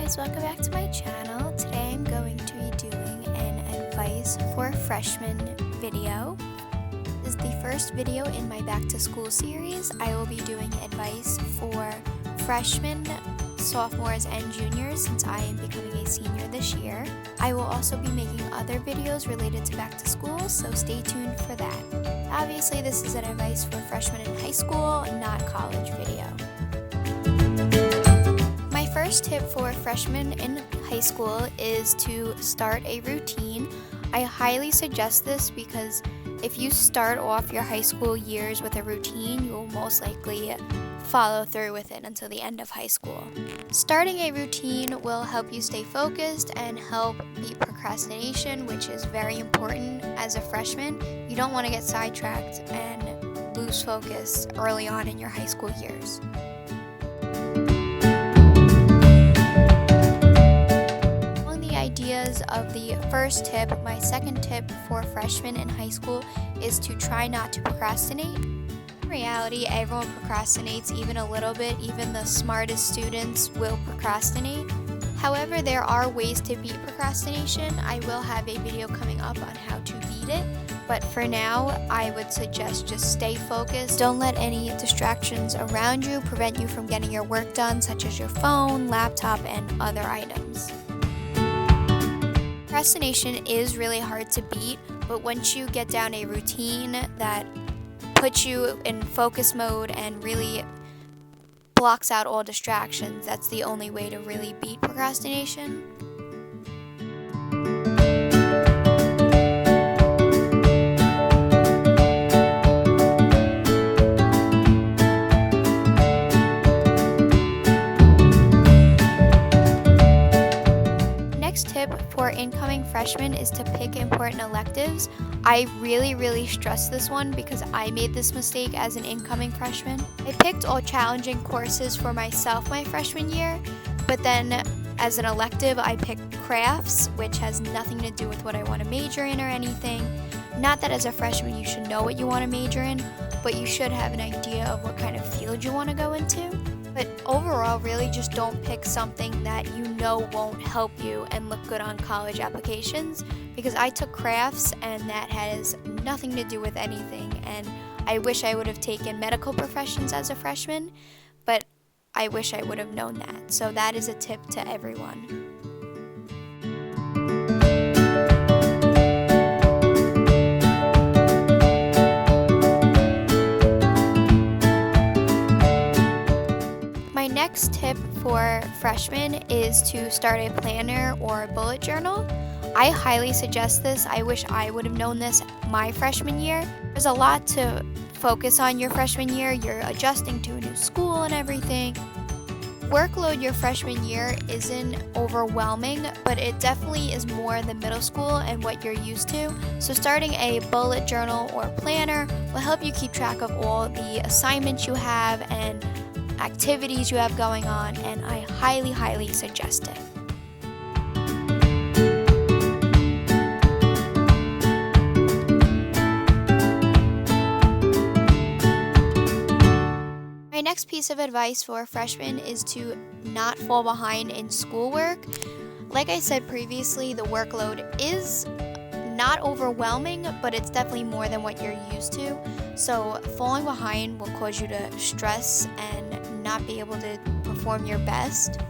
guys, welcome back to my channel. Today I'm going to be doing an advice for freshmen video. This is the first video in my back to school series. I will be doing advice for freshmen, sophomores, and juniors since I am becoming a senior this year. I will also be making other videos related to back to school, so stay tuned for that. Obviously this is an advice for freshmen in high school, not college video. My first tip for freshmen in high school is to start a routine. I highly suggest this because if you start off your high school years with a routine, you will most likely follow through with it until the end of high school. Starting a routine will help you stay focused and help beat procrastination, which is very important as a freshman. You don't want to get sidetracked and lose focus early on in your high school years. Ideas of the first tip, my second tip for freshmen in high school is to try not to procrastinate. In reality, everyone procrastinates even a little bit. Even the smartest students will procrastinate. However, there are ways to beat procrastination. I will have a video coming up on how to beat it, but for now I would suggest just stay focused. Don't let any distractions around you prevent you from getting your work done, such as your phone, laptop, and other items. Procrastination is really hard to beat, but once you get down a routine that puts you in focus mode and really blocks out all distractions, that's the only way to really beat procrastination. Tip for incoming freshmen is to pick important electives. I really stress this one because I made this mistake as an incoming freshman. I picked all challenging courses for myself my freshman year, but then as an elective I picked crafts, which has nothing to do with what I want to major in or anything. Not that as a freshman you should know what you want to major in, but you should have an idea of what kind of field you want to go into. But overall, really just don't pick something that you know won't help you and look good on college applications, because I took crafts and that has nothing to do with anything, and I wish I would have taken medical professions as a freshman, but I wish I would have known that. So that is a tip to everyone. Next tip for freshmen is to start a planner or a bullet journal. I highly suggest this. I wish I would have known this my freshman year. There's a lot to focus on your freshman year. You're adjusting to a new school and everything. Workload your freshman year isn't overwhelming, but it definitely is more than middle school and what you're used to. So starting a bullet journal or planner will help you keep track of all the assignments you have and activities you have going on, and I highly suggest it. My next piece of advice for freshmen is to not fall behind in schoolwork. Like I said previously, the workload is not overwhelming, but it's definitely more than what you're used to. So falling behind will cause you to stress and not be able to perform your best.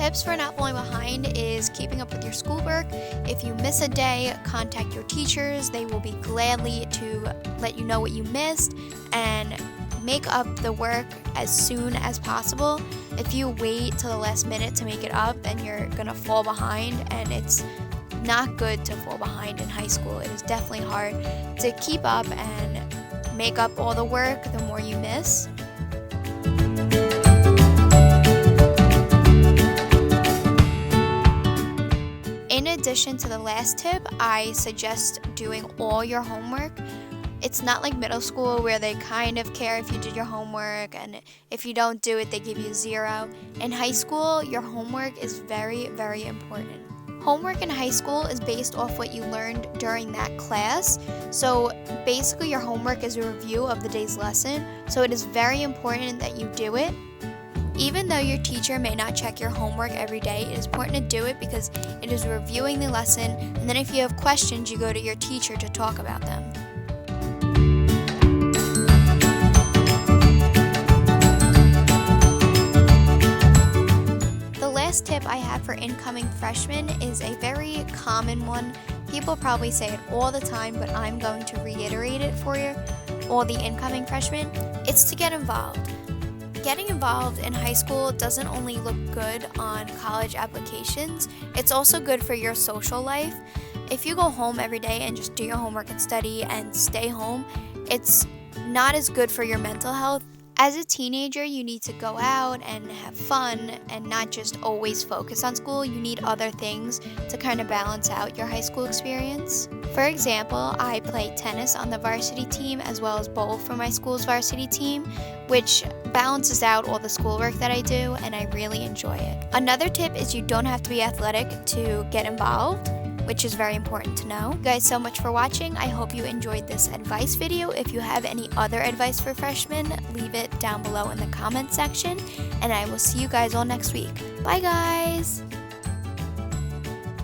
Tips for not falling behind is keeping up with your schoolwork. If you miss a day, contact your teachers. They will be gladly to let you know what you missed and make up the work as soon as possible. If you wait till the last minute to make it up, then you're gonna fall behind, and it's not good to fall behind in high school. It is definitely hard to keep up and make up all the work the more you miss. In addition to the last tip, I suggest doing all your homework. It's not like middle school where they kind of care if you did your homework, and if you don't do it, they give you 0. In high school, your homework is very important. Homework in high school is based off what you learned during that class. So basically your homework is a review of the day's lesson. So it is very important that you do it. Even though your teacher may not check your homework every day, it is important to do it because it is reviewing the lesson, and then if you have questions, you go to your teacher to talk about them. The last tip I have for incoming freshmen is a very common one. People probably say it all the time, but I'm going to reiterate it for you, all the incoming freshmen. It's to get involved. Getting involved in high school doesn't only look good on college applications, it's also good for your social life. If you go home every day and just do your homework and study and stay home, it's not as good for your mental health. As a teenager, you need to go out and have fun and not just always focus on school. You need other things to kind of balance out your high school experience. For example, I play tennis on the varsity team as well as bowl for my school's varsity team, which balances out all the schoolwork that I do, and I really enjoy it. Another tip is you don't have to be athletic to get involved, which is very important to know. You guys so much for watching. I hope you enjoyed this advice video. If you have any other advice for freshmen, leave it down below in the comment section, and I will see you guys all next week. Bye guys!